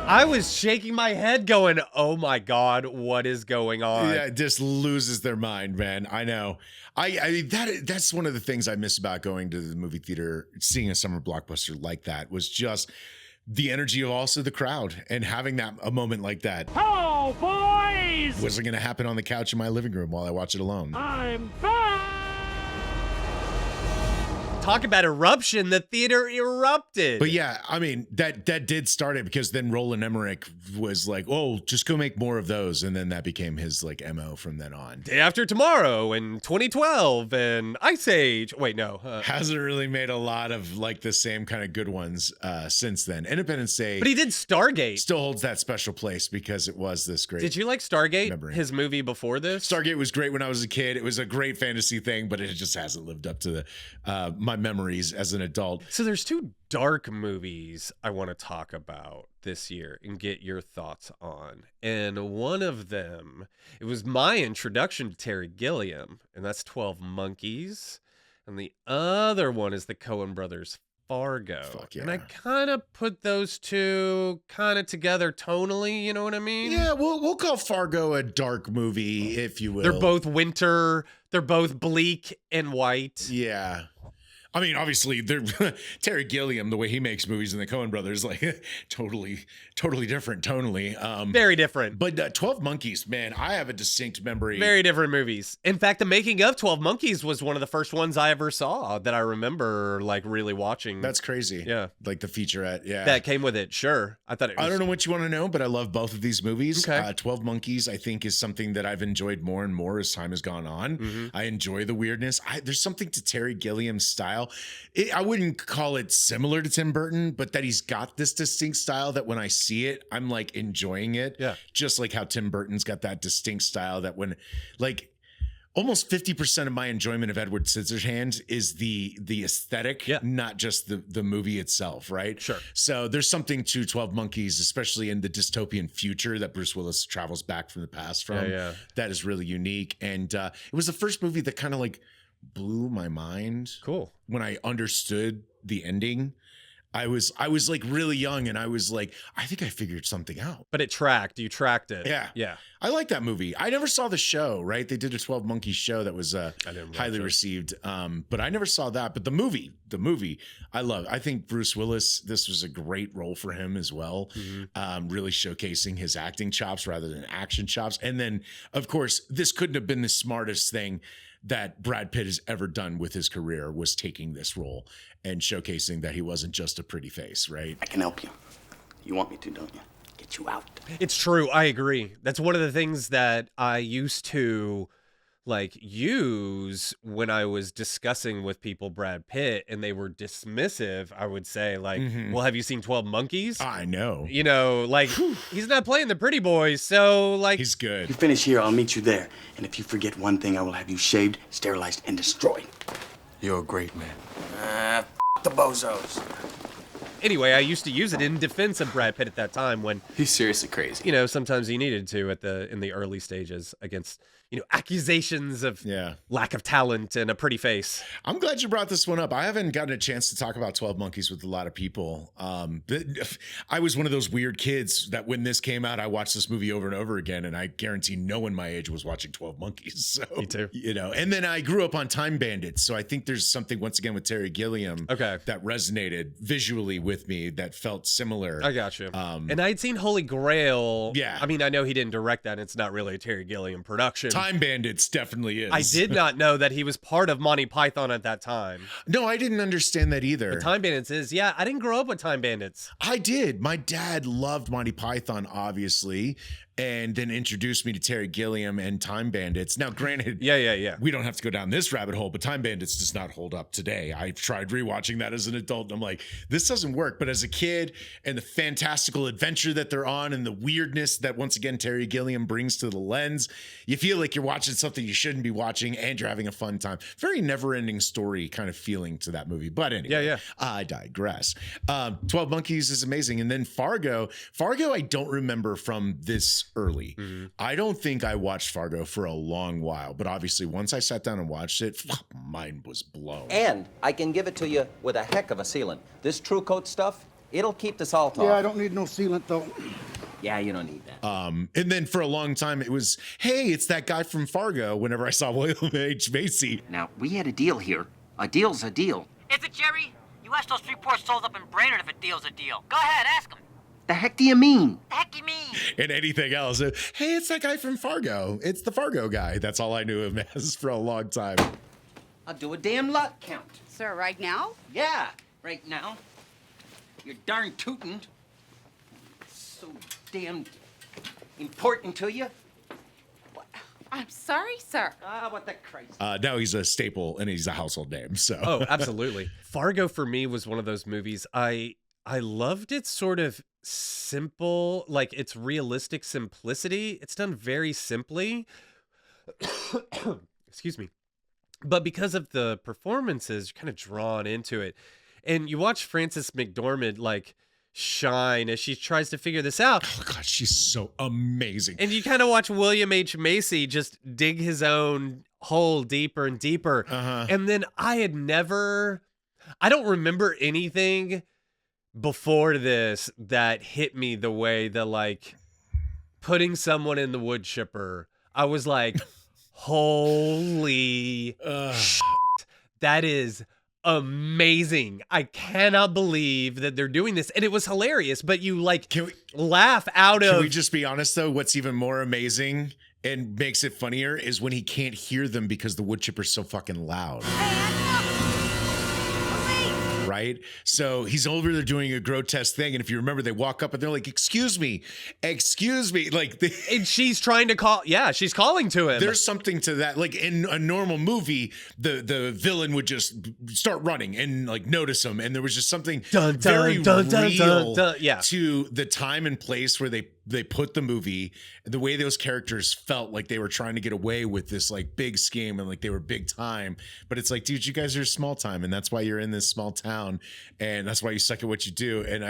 I was shaking my head going, oh my God, what is going on? Yeah, it just loses their mind, man. I know. That's one of the things I miss about going to the movie theater, seeing a summer blockbuster like that, was just the energy of also the crowd and having a moment like that. Hello, boys! Wasn't going to happen on the couch in my living room while I watch it alone. I'm back! Talk about eruption, the theater erupted. But yeah, I mean, that did start it, because then Roland Emmerich was like, oh, just go make more of those. And then that became his like MO from then on. Day After Tomorrow and 2012 and Ice Age. Wait, no. Hasn't really made a lot of like the same kind of good ones since then. Independence Day. But he did Stargate. Still holds that special place because it was this great. Did you like Stargate, memory. his movie before this? Stargate was great when I was a kid. It was a great fantasy thing, but it just hasn't lived up to my memories as an adult. So there's two dark movies I want to talk about this year and get your thoughts on. And one of them, it was my introduction to Terry Gilliam, and that's 12 Monkeys. And the other one is the Coen brothers' Fargo. Fuck yeah. And I kind of put those two kind of together tonally, you know what I mean? Yeah, we'll call Fargo a dark movie, if you will. They're both winter, they're both bleak and white. Yeah. I mean, obviously, they're Terry Gilliam, the way he makes movies, and the Coen brothers, like totally different tonally. Very different. But 12 Monkeys, man, I have a distinct memory. Very different movies. In fact, the making of 12 Monkeys was one of the first ones I ever saw that I remember like really watching. That's crazy. Yeah. Like the featurette. Yeah. That came with it. Sure. I thought it was... I don't know what you want to know, but I love both of these movies. Okay. 12 Monkeys, I think, is something that I've enjoyed more and more as time has gone on. Mm-hmm. I enjoy the weirdness. There's something to Terry Gilliam's style. I wouldn't call it similar to Tim Burton, but that he's got this distinct style that when I see it, I'm like enjoying it. Yeah. Just like how Tim Burton's got that distinct style that when like almost 50% of my enjoyment of Edward Scissorhands is the aesthetic, not just the movie itself, right? Sure. So there's something to 12 Monkeys, especially in the dystopian future that Bruce Willis travels back from the past from. Yeah. That is really unique. And it was the first movie that kind of like blew my mind. Cool. When I understood the ending. I was like really young, and I was like, I think I figured something out. But it tracked. You tracked it. Yeah. Yeah. I like that movie. I never saw the show, right? They did a 12 Monkeys show that was highly received. But I never saw that. But the movie, I love. I think Bruce Willis, this was a great role for him as well. Mm-hmm. Really showcasing his acting chops rather than action chops. And then, of course, this couldn't have been the smartest thing that Brad Pitt has ever done with his career, was taking this role and showcasing that he wasn't just a pretty face, right? I can help you. You want me to, don't you? Get you out. It's true. I agree. That's one of the things that I used to like use when I was discussing with people Brad Pitt and they were dismissive, I would say like, well, have you seen 12 Monkeys? I know. You know, like he's not playing the pretty boys, so like he's good. You finish here, I'll meet you there. And if you forget one thing, I will have you shaved, sterilized, and destroyed. You're a great man. F the bozos. Anyway, I used to use it in defense of Brad Pitt at that time when He's seriously crazy. you know, sometimes he needed to in the early stages against, you know, accusations of lack of talent and a pretty face. I'm glad you brought this one up. I haven't gotten a chance to talk about 12 Monkeys with a lot of people. I was one of those weird kids that when this came out, I watched this movie over and over again, and I guarantee no one my age was watching 12 Monkeys. So, me too. You know, and then I grew up on Time Bandits, so I think there's something once again with Terry Gilliam that resonated visually with me that felt similar. I got you. And I'd seen Holy Grail. Yeah. I mean, I know he didn't direct that. It's not really a Terry Gilliam production. Time Bandits definitely is. I did not know that he was part of Monty Python at that time. No, I didn't understand that either. But Time Bandits is, yeah, I didn't grow up with Time Bandits. I did. My dad loved Monty Python, obviously, and then introduced me to Terry Gilliam and Time Bandits. Now, granted, we don't have to go down this rabbit hole, but Time Bandits does not hold up today. I tried rewatching that as an adult, and I'm like, this doesn't work. But as a kid, and the fantastical adventure that they're on, and the weirdness that, once again, Terry Gilliam brings to the lens, you feel like you're watching something you shouldn't be watching, and you're having a fun time. Very never-ending story kind of feeling to that movie. But anyway, I digress. 12 Monkeys is amazing. And then Fargo, I don't remember from this early. I don't think I watched Fargo for a long while, but obviously once I sat down and watched it, mind was blown. And I can give it to you with a heck of a sealant. This True Coat stuff, it'll keep the salt off. Yeah, I don't need no sealant though. Yeah, you don't need that. And then for a long time it was, hey, it's that guy from Fargo whenever I saw William H. Macy. Now, we had a deal here. A deal's a deal. Is it, Jerry? You asked those three poor souls up in Brainerd if a deal's a deal. Go ahead, ask them. The heck do you mean? The heck you mean? And anything else. Hey, it's that guy from Fargo. It's the Fargo guy. That's all I knew him as for a long time. I'll do a damn lot count. Sir, right now? Yeah, right now. You're darn tootin'. So damn important to you. I'm sorry, sir. What the Christ? Now he's a staple and he's a household name. So. Oh, absolutely. Fargo for me was one of those movies. I loved its sort of simple, like its realistic simplicity. It's done very simply. Excuse me. But because of the performances, you're kind of drawn into it. And you watch Frances McDormand like shine as she tries to figure this out. Oh God, she's so amazing. And you kind of watch William H. Macy just dig his own hole deeper and deeper. And then I don't remember anything before this that hit me the way that like putting someone in the wood chipper. I was like, holy shit, that is amazing. I cannot believe that they're doing this. And it was hilarious, but you like laugh out of. Can we just be honest though? What's even more amazing and makes it funnier is when he can't hear them because the wood chipper's so fucking loud. Right? So he's over there doing a grotesque thing. And if you remember, they walk up and they're like, excuse me. Like, and she's trying to call. Yeah, she's calling to him. There's something to that. Like in a normal movie, the villain would just start running and like notice him. And there was just something very real to the time and place where they put the movie, the way those characters felt like they were trying to get away with this like big scheme and like they were big time. But it's like, dude, you guys are small time. And that's why you're in this small town. And that's why you suck at what you do. And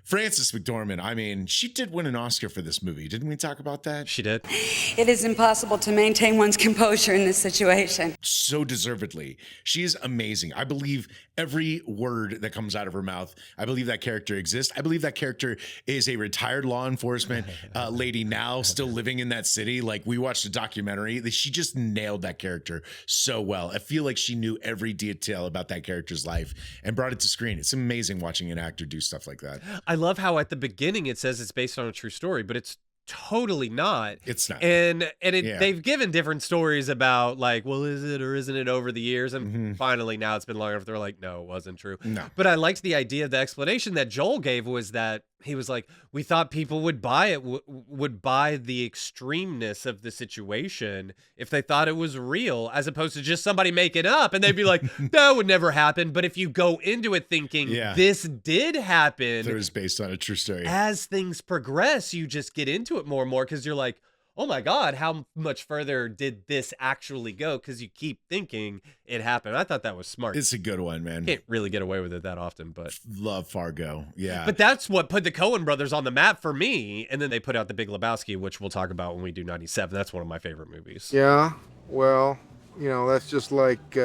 Frances McDormand, I mean, she did win an Oscar for this movie. Didn't we talk about that? She did. It is impossible to maintain one's composure in this situation. So deservedly. She is amazing. I believe every word that comes out of her mouth. I believe that character exists. I believe that character is a retired law enforcement lady now still living in that city. Like we watched a documentary. She just nailed that character so well. I feel like she knew every detail about that character's life and brought it to screen. It's amazing watching an actor do stuff like that. I love how at the beginning it says it's based on a true story, but it's totally not. It's not. And they've given different stories about like, well, is it or isn't it over the years? And finally now it's been long enough. They're like, no, it wasn't true. No. But I liked the idea of the explanation that Joel gave was that he was like, we thought people would buy it, would buy the extremeness of the situation if they thought it was real, as opposed to just somebody making up, and they'd be like, that would never happen. But if you go into it thinking this did happen, it was based on a true story. As things progress, you just get into it more and more because you're like, oh my God, how much further did this actually go? Because you keep thinking it happened. I thought that was smart. It's a good one, man. Can't really get away with it that often, but love Fargo. Yeah. But that's what put the Coen brothers on the map for me. And then they put out The Big Lebowski, which we'll talk about when we do 97. That's one of my favorite movies. Yeah, well, you know, that's just like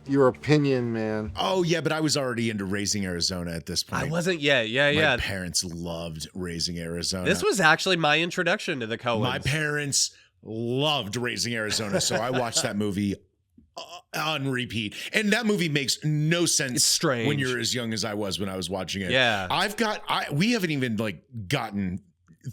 your opinion, man. Oh, yeah, but I was already into Raising Arizona at this point. I wasn't yet. Yeah. My parents loved Raising Arizona. This was actually my introduction to the Coens. My parents loved Raising Arizona, so I watched that movie on repeat. And that movie makes no sense. It's strange when you're as young as I was when I was watching it. Yeah. We haven't even like gotten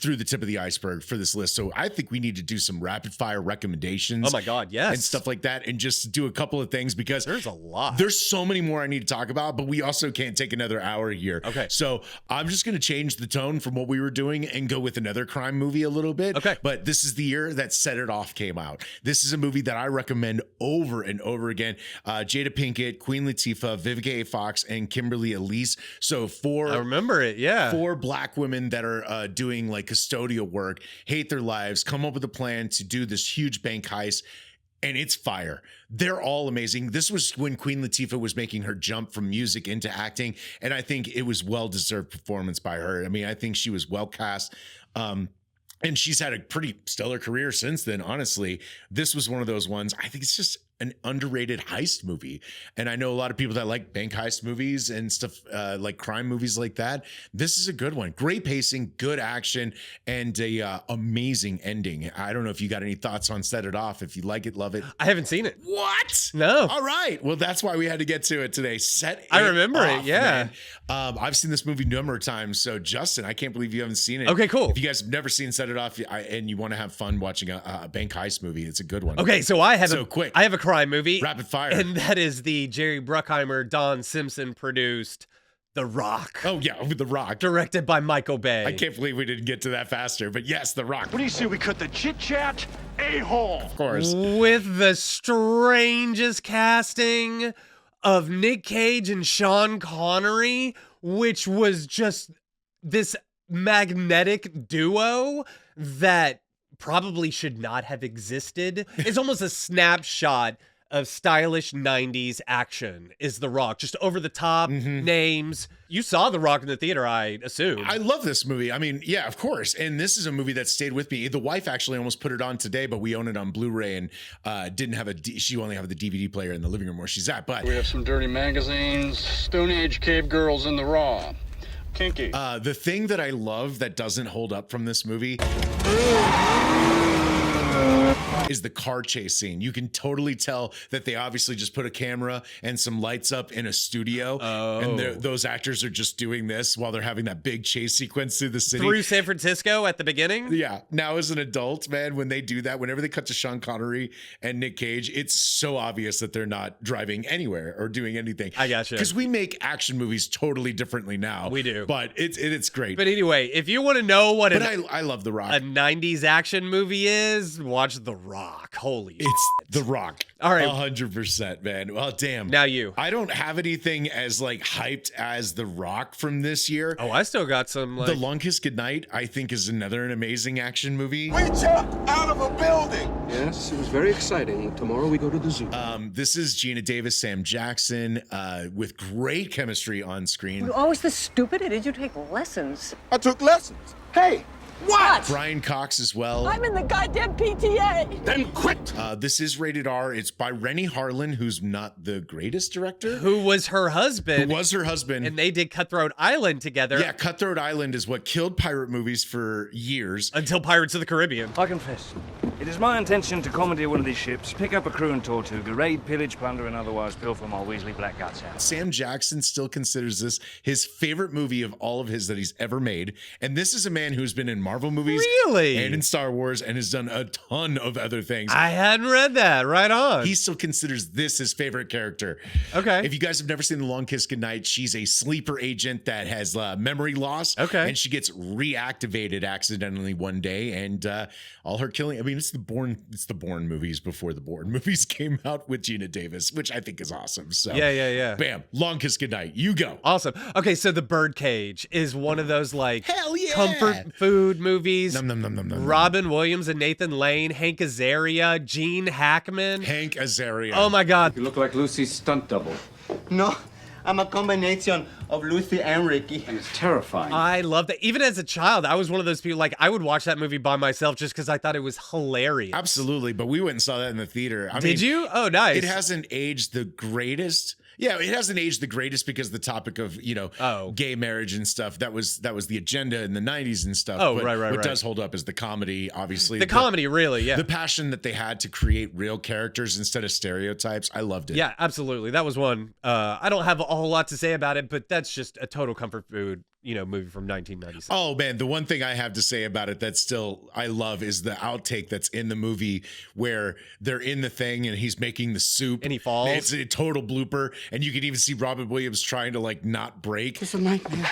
through the tip of the iceberg for this list. So I think we need to do some rapid fire recommendations. Oh my God, yes. And stuff like that, and just do a couple of things because there's a lot. There's so many more I need to talk about, but we also can't take another hour here. Okay. So I'm just going to change the tone from what we were doing and go with another crime movie a little bit. Okay. But this is the year that Set It Off came out. This is a movie that I recommend over and over again. Jada Pinkett, Queen Latifah, Vivica A. Fox, and Kimberly Elise. So I remember it. Yeah. 4 black women that are doing like custodial work, hate their lives, come up with a plan to do this huge bank heist, and it's fire. They're all amazing. This was when Queen Latifah was making her jump from music into acting, and I think it was well-deserved performance by her. I mean, I think she was well cast. And she's had a pretty stellar career since then, honestly. This was one of those ones. I think it's just an underrated heist movie. And I know a lot of people that like bank heist movies and stuff like crime movies like that. This is a good one. Great pacing, good action, and a amazing ending. I don't know if you got any thoughts on Set It Off. If you like it, love it. I haven't seen it. What? No. All right. Well, that's why we had to get to it today. I remember it. Yeah. Man. I've seen this movie a number of times. So Justin, I can't believe you haven't seen it. Okay, cool. If you guys have never seen Set It Off and you want to have fun watching a bank heist movie, it's a good one. Okay, so I have a crime movie. Rapid fire. And that is the Jerry Bruckheimer, Don Simpson produced The Rock. Oh, yeah, The Rock. Directed by Michael Bay. I can't believe we didn't get to that faster, but yes, The Rock. What do you say we cut the chit-chat? A-hole. Of course. With the strangest casting of Nick Cage and Sean Connery, which was just this magnetic duo that probably should not have existed. It's almost a snapshot of stylish 90s action is The Rock. Just over the top names. You saw The Rock in the theater, I assume. I love this movie. I mean, yeah, of course. And this is a movie that stayed with me. The wife actually almost put it on today, but we own it on Blu-ray and didn't have she only have the DVD player in the living room where she's at. But We have some dirty magazines, Stone Age cave girls in the raw. Kinky. The thing that I love that doesn't hold up from this movie is the car chase scene. You can totally tell that they obviously just put a camera and some lights up in a studio. And those actors are just doing this while they're having that big chase sequence through the city. Through San Francisco at the beginning? Yeah. Now as an adult, man, when they do that, whenever they cut to Sean Connery and Nick Cage, it's so obvious that they're not driving anywhere or doing anything. I gotcha. Because we make action movies totally differently now. We do. But it's great. But anyway, if you want to know what I love The Rock. A 90s action movie is, watch The Rock. Holy It's The Rock. All right. 100%, man. Well, damn. Now you. I don't have anything as like hyped as The Rock from this year. Oh, I still got some like... The Long Kiss Goodnight, I think, is an amazing action movie. We jumped out of a building. Yes, it was very exciting. Tomorrow we go to the zoo. This is Gina Davis, Sam Jackson, with great chemistry on screen. You're always this stupid, or did you take lessons? I took lessons. Hey, what? Brian Cox as well. I'm in the goddamn PTA. Then quit. This is rated R. It's by Rennie Harlan, who's not the greatest director. Who was her husband. And they did Cutthroat Island together. Yeah, Cutthroat Island is what killed pirate movies for years. Until Pirates of the Caribbean. I confess, it is my intention to commandeer one of these ships, pick up a crew and Tortuga, raid, pillage, plunder, and otherwise pilfer my Weasley black guts out. Sam Jackson still considers this his favorite movie of all of his that he's ever made. And this is a man who's been in Marvel movies. Really? And in Star Wars, and has done a ton of other things. I hadn't read that. Right on. He still considers this his favorite character. Okay. If you guys have never seen The Long Kiss Goodnight, she's a sleeper agent that has memory loss. Okay. And she gets reactivated accidentally one day, and all her killing. I mean, it's the Bourne movies before the Bourne movies came out with Gina Davis, which I think is awesome. So yeah. Bam, Long Kiss Goodnight. You go. Awesome. Okay, so The Birdcage is one of those like hell yeah comfort food movies. Nom, nom, nom, nom, nom, nom. Robin Williams and Nathan Lane, Hank Azaria, Gene Hackman. Hank Azaria. Oh my God. You look like Lucy's stunt double. No, I'm a combination of Lucy and Ricky. And it's terrifying. I love that. Even as a child, I was one of those people, like, I would watch that movie by myself just because I thought it was hilarious. Absolutely. But we went and saw that in the theater. Did you? Oh, nice. It hasn't aged the greatest. Yeah, it hasn't aged the greatest because the topic of, gay marriage and stuff, that was the agenda in the 90s and stuff. Oh, but right. What does hold up is the comedy, obviously. The comedy, really, yeah. The passion that they had to create real characters instead of stereotypes. I loved it. Yeah, absolutely. That was one. I don't have a whole lot to say about it, but that's just a total comfort food, movie from 1996. Oh, man, the one thing I have to say about it that still I love is the outtake that's in the movie where they're in the thing and he's making the soup. And he falls. It's a total blooper. And you can even see Robin Williams trying to, not break. It's a nightmare.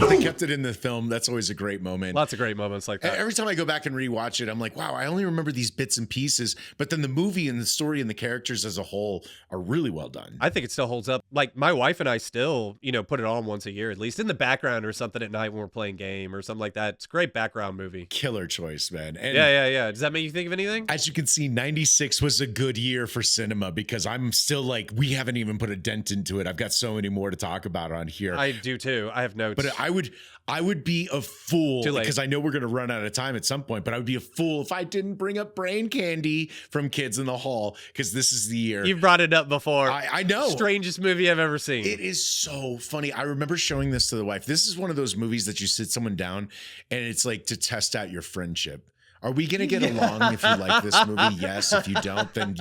They kept it in the film. That's always a great moment. Lots of great moments like that. Every time I go back and rewatch it, I'm like, wow, I only remember these bits and pieces. But then the movie and the story and the characters as a whole are really well done. I think it still holds up. Like, my wife and I still, put it on once a year, at least in the background or something at night when we're playing game or something like that. It's a great background movie. Killer choice, man. And yeah. Does that make you think of anything? as you can see, 96 was a good year for cinema because I'm still we haven't even put a dent into it. I've got so many more to talk about on here. I do too. I have notes. But I would be a fool Too late. because I know we're going to run out of time at some point, but I would be a fool if I didn't bring up Brain Candy from Kids in the Hall because this is the year. You've brought it up before. I know. Strangest movie I've ever seen. It is so funny. I remember showing this to the wife. This is one of those movies that you sit someone down and it's like to test out your friendship. Are we going to get along if you like this movie? Yes. If you don't, then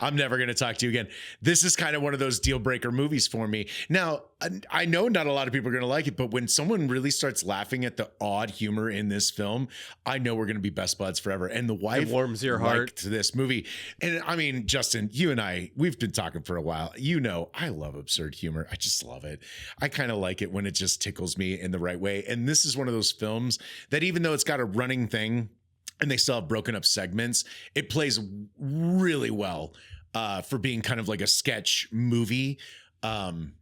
I'm never going to talk to you again. This is kind of one of those deal breaker movies for me. Now, I know not a lot of people are going to like it, but when someone really starts laughing at the odd humor in this film, I know we're going to be best buds forever. And the wife warms your heart to this movie. And I mean, Justin, you and I, we've been talking for a while. I love absurd humor. I just love it. I kind of like it when it just tickles me in the right way. And this is one of those films that even though it's got a running thing, and they still have broken up segments, it plays really well for being kind of like a sketch movie. And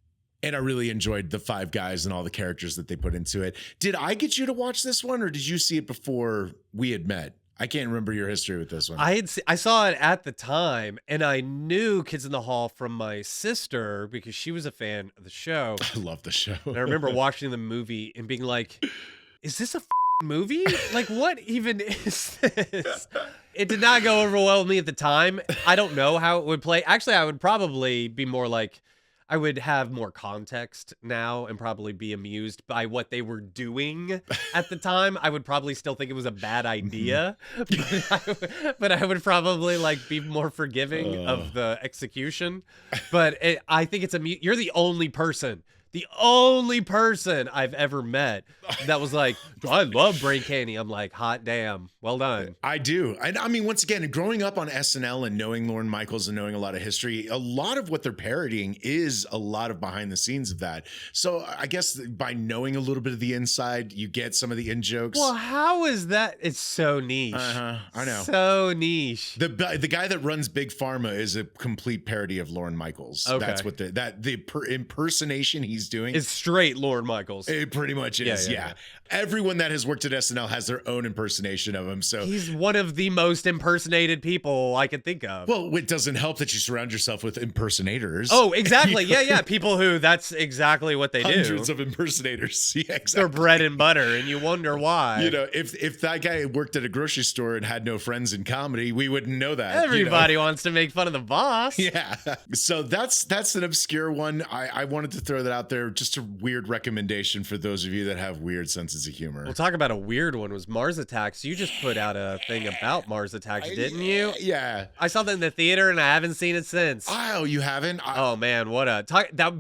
I really enjoyed the five guys and all the characters that they put into it. Did I get you to watch this one or did you see it before we had met? I can't remember your history with this one. I saw it at the time, and I knew Kids in the Hall from my sister because she was a fan of the show. I love the show. And I remember watching the movie and being like, is this a movie? Like, what even is this? It did not go over well with me at the time. I don't know how it would play. Actually, I would probably be more like, I would have more context now and probably be amused by what they were doing at the time. I would probably still think it was a bad idea, but I would probably be more forgiving of the execution. But I think you're the only person I've ever met that was like, I love Brain Candy. I'm like, hot damn. Well done. I do. And I mean, once again, growing up on SNL and knowing Lorne Michaels and knowing a lot of history, a lot of what they're parodying is a lot of behind the scenes of that. So I guess by knowing a little bit of the inside, you get some of the in-jokes. Well, how is that? It's so niche. I know. So niche. The guy that runs Big Pharma is a complete parody of Lorne Michaels. Okay. That's what the impersonation he's doing is straight Lorne Michaels. It pretty much is. Yeah. Everyone that has worked at SNL has their own impersonation of him. So he's one of the most impersonated people I could think of. Well, it doesn't help that you surround yourself with impersonators. Oh, exactly. Yeah. People who that's exactly what they do. Hundreds of impersonators. Yeah, exactly. They're bread and butter, and you wonder why. If that guy worked at a grocery store and had no friends in comedy, we wouldn't know that. Everybody wants to make fun of the boss. Yeah. So that's an obscure one. I wanted to throw that out there. there. Just a weird recommendation for those of you that have weird senses of humor. We'll talk about a weird one was Mars Attacks. You just put out a thing about Mars Attacks, didn't you? Yeah. I saw that in the theater and I haven't seen it since. Oh, you haven't? Oh man, what a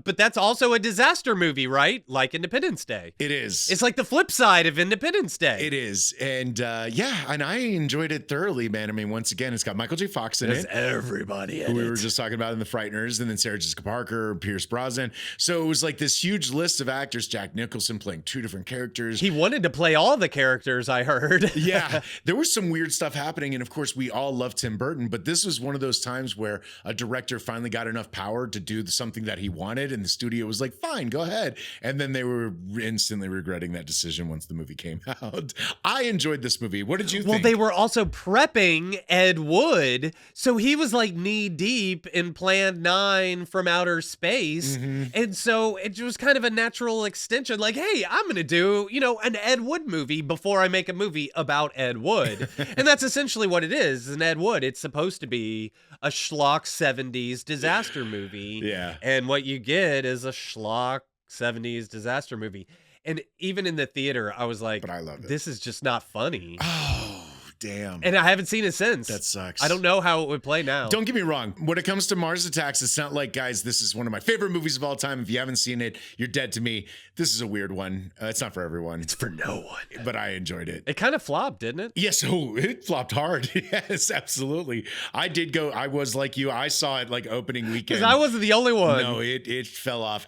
but that's also a disaster movie, right? Like Independence Day. It is. It's like the flip side of Independence Day. It is. And and I enjoyed it thoroughly, man. I mean, once again, it's got Michael J. Fox in There's it. everybody in who we it. were just talking about in the Frighteners, and then Sarah Jessica Parker, Pierce Brosnan. So it was like this huge list of actors. Jack Nicholson playing 2 different characters. He wanted to play all the characters, I heard. Yeah, there was some weird stuff happening, and of course, we all love Tim Burton, but this was one of those times where a director finally got enough power to do something that he wanted, and the studio was like, fine, go ahead. And then they were instantly regretting that decision once the movie came out. I enjoyed this movie. What did you think? Well, they were also prepping Ed Wood, so he was like knee deep in Plan 9 from outer space. And so it was kind of a natural extension. Like, hey, I'm going to do, an Ed Wood movie before I make a movie about Ed Wood. And that's essentially what it is, an Ed Wood. It's supposed to be a schlock 70s disaster movie. Yeah. And what you get is a schlock 70s disaster movie. And even in the theater, I was like, but I love it. This is just not funny. Oh, damn. And I haven't seen it since. That sucks. I don't know how it would play now. Don't get me wrong. When it comes to Mars Attacks, it's not like, guys, this is one of my favorite movies of all time. If you haven't seen it, you're dead to me. This is a weird one. It's not for everyone. It's for no one. But I enjoyed it. It kind of flopped, didn't it? Yes. Oh, it flopped hard. Yes, absolutely. I did go. I was like you. I saw it like opening weekend. Because I wasn't the only one. No, it fell off.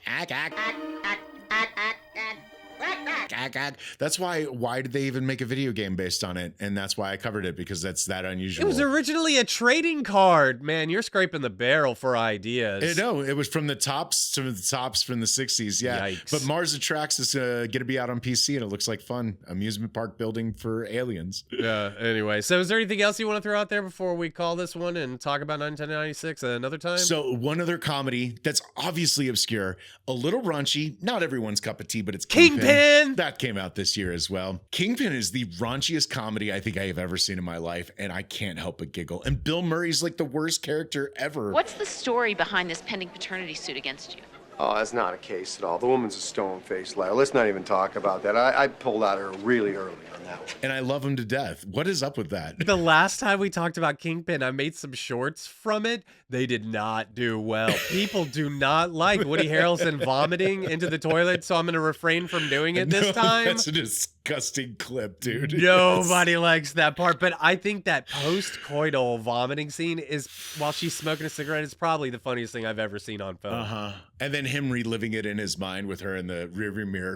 That's why did they even make a video game based on it? And that's why I covered it, because that's that unusual. It was originally a trading card. Man, you're scraping the barrel for ideas. No, it was from the tops from the 60s. Yeah. Yikes. But Mars Attacks is going to be out on PC, and it looks like fun. Amusement park building for aliens. Yeah. Anyway, so is there anything else you want to throw out there before we call this one and talk about 1996 another time? So one other comedy that's obviously obscure, a little raunchy, not everyone's cup of tea, but it's Kingpin. That came out this year as well. Kingpin is the raunchiest comedy I think I have ever seen in my life, and I can't help but giggle. And Bill Murray's like the worst character ever. What's the story behind this pending paternity suit against you? Oh, that's not a case at all. The woman's a stone-faced liar. Let's not even talk about that. I pulled out her really early on that one. And I love him to death. What is up with that? The last time we talked about Kingpin, I made some shorts from it. They did not do well. People do not like Woody Harrelson vomiting into the toilet, so I'm going to refrain from doing it this time. That's a disgusting clip, dude. Nobody likes that part, but I think that post-coital vomiting scene is, while she's smoking a cigarette, is probably the funniest thing I've ever seen on film. Uh-huh. And then him reliving it in his mind with her in the rearview mirror.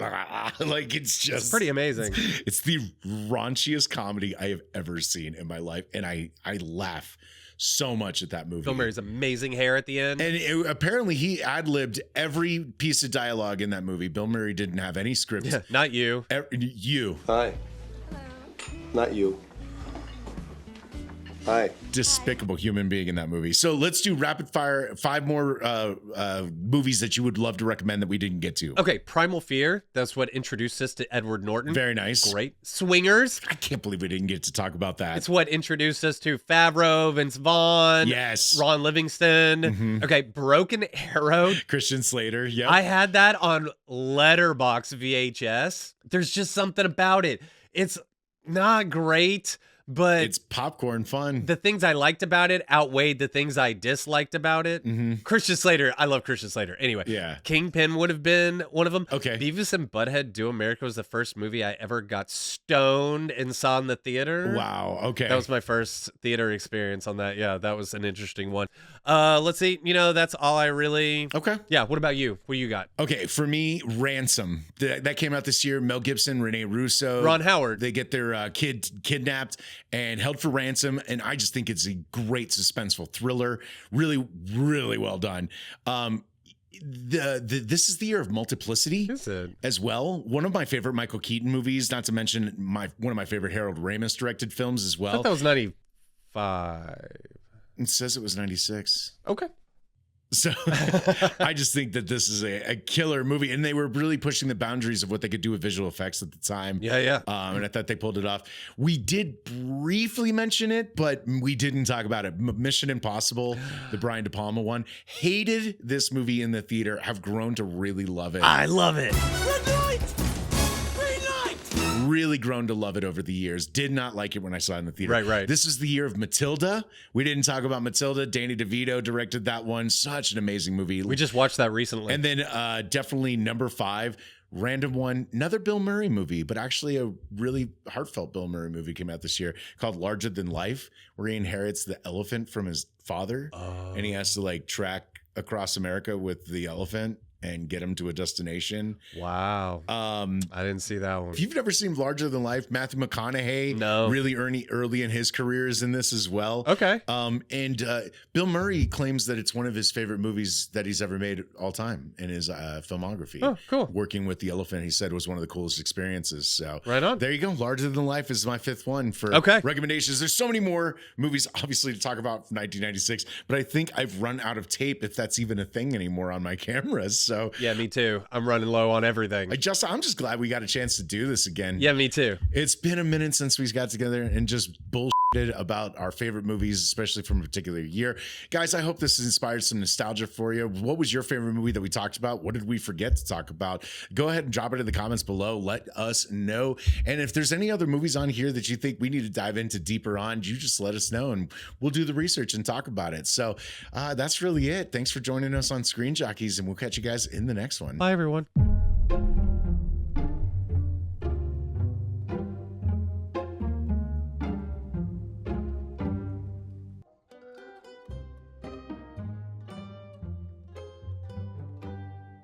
Like, it's pretty amazing. It's the raunchiest comedy I have ever seen in my life, and I laugh so much at that movie. Bill Murray's amazing hair at the end. And apparently he ad-libbed every piece of dialogue in that movie. Bill Murray didn't have any script. Yeah, not you. You. Hi. Not you. Hi. Despicable human being in that movie. So let's do rapid fire. 5 more movies that you would love to recommend that we didn't get to. Okay, Primal Fear. That's what introduced us to Edward Norton. Very nice. Great. Swingers. I can't believe we didn't get to talk about that. It's what introduced us to Favreau, Vince Vaughn. Yes. Ron Livingston. Mm-hmm. Okay, Broken Arrow. Christian Slater. Yep. I had that on Letterboxd VHS. There's just something about it. It's not great, but it's popcorn fun. The things I liked about it outweighed the things I disliked about it. Mm-hmm. Christian Slater, I love Christian Slater. Anyway, yeah. Kingpin would have been one of them. Okay. Beavis and Butthead Do America was the first movie I ever got stoned and saw in the theater. Wow. Okay. That was my first theater experience on that. Yeah, that was an interesting one. Let's see. That's all I really. Okay. Yeah. What about you? What do you got? Okay. For me, Ransom. That came out this year. Mel Gibson, Rene Russo, Ron Howard. They get their kid kidnapped and held for ransom, and I just think it's a great suspenseful thriller. Really, really well done. This is the year of Multiplicity as well. One of my favorite Michael Keaton movies, not to mention one of my favorite Harold Ramis directed films as well. I thought that was 95. It says it was 96. Okay. So I just think that this is a killer movie, and they were really pushing the boundaries of what they could do with visual effects at the time. Yeah. And I thought they pulled it off. We did briefly mention it, but we didn't talk about it. Mission Impossible, the Brian De Palma one. Hated this movie in the theater. Have grown to really love it. I love it. Really grown to love it over the years. Did not like it when I saw it in the theater. Right. This is the year of Matilda. We didn't talk about Matilda. Danny DeVito directed that one. Such an amazing movie. We just watched that recently. And then definitely number 5, random one, another Bill Murray movie, but actually a really heartfelt Bill Murray movie came out this year called Larger Than Life, where he inherits the elephant from his father. And he has to like track across America with the elephant and get him to a destination. Wow. I didn't see that one. If you've never seen Larger Than Life, Matthew McConaughey, really early in his career is in this as well. Okay. And Bill Murray claims that it's one of his favorite movies that he's ever made all time in his filmography. Oh, cool. Working with the elephant, he said, was one of the coolest experiences. So right on. There you go. Larger Than Life is my 5th one for recommendations. There's so many more movies, obviously, to talk about from 1996, but I think I've run out of tape, if that's even a thing anymore on my cameras. So yeah, me too. I'm running low on everything. I'm just glad we got a chance to do this again. Yeah, me too. It's been a minute since we got together and just bullshitted about our favorite movies, especially from a particular year. Guys, I hope this has inspired some nostalgia for you. What was your favorite movie that we talked about? What did we forget to talk about? Go ahead and drop it in the comments below. Let us know. And if there's any other movies on here that you think we need to dive into deeper on, you just let us know and we'll do the research and talk about it. So that's really it. Thanks for joining us on Screen Jockeys, and we'll catch you guys in the next one. Bye, everyone.